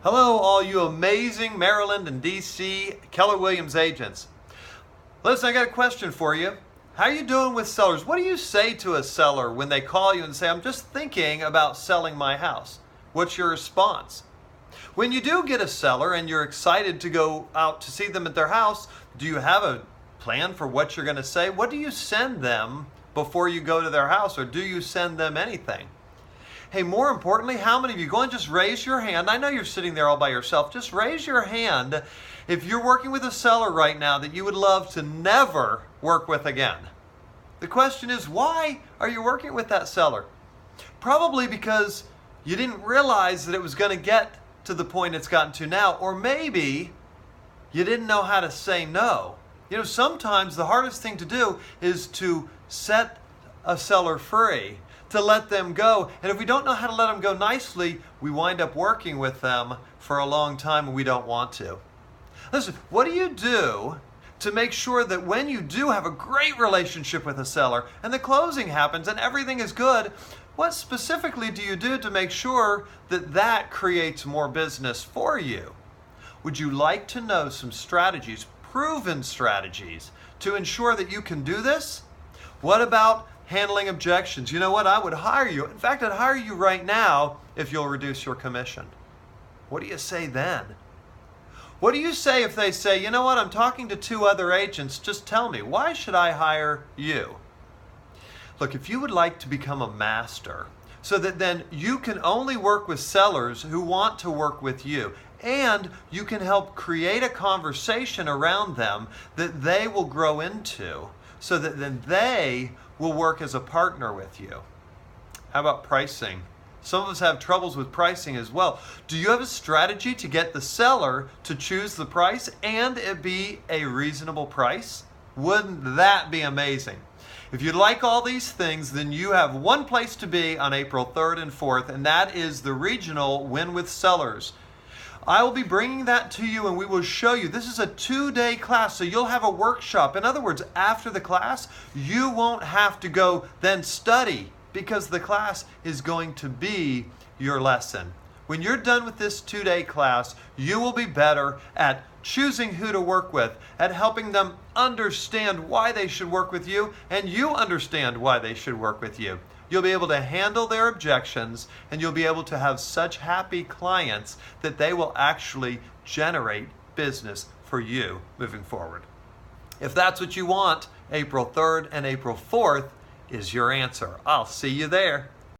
Hello, all you amazing Maryland and DC Keller Williams agents. Listen, I got a question for you. How are you doing with sellers? What do you say to a seller when they call you and say, I'm just thinking about selling my house? What's your response? When you do get a seller and you're excited to go out to see them at their house, do you have a plan for what you're going to say? What do you send them before you go to their house, or do you send them anything? Hey, more importantly, how many of you, go and just raise your hand. I know you're sitting there all by yourself. Just raise your hand if you're working with a seller right now that you would love to never work with again. The question is, why are you working with that seller? Probably because you didn't realize that it was going to get to the point it's gotten to now, or maybe you didn't know how to say no. You know, sometimes the hardest thing to do is to set a seller free, to let them go. And if we don't know how to let them go nicely, we wind up working with them for a long time and we don't want to. Listen, what do you do to make sure that when you do have a great relationship with a seller and the closing happens and everything is good, what specifically do you do to make sure that that creates more business for you? Would you like to know some strategies, proven strategies, to ensure that you can do this? What about handling objections? You know what? I would hire you. In fact, I'd hire you right now if you'll reduce your commission. What do you say then? What do you say if they say, you know what? I'm talking to 2 other agents. Just tell me, why should I hire you? Look, if you would like to become a master so that then you can only work with sellers who want to work with you, and you can help create a conversation around them that they will grow into, so that then they will work as a partner with you. How about pricing? Some of us have troubles with pricing as well. Do you have a strategy to get the seller to choose the price and it be a reasonable price? Wouldn't that be amazing? If you like all these things, then you have one place to be on April 3rd and 4th, and that is the regional Win with Sellers. I will be bringing that to you and we will show you. This is a 2-day class, so you'll have a workshop. In other words, after the class, you won't have to go then study, because the class is going to be your lesson. When you're done with this 2-day class, you will be better at choosing who to work with, at helping them understand why they should work with you, and you understand why they should work with you. You'll be able to handle their objections, and you'll be able to have such happy clients that they will actually generate business for you moving forward. If that's what you want, April 3rd and April 4th is your answer. I'll see you there.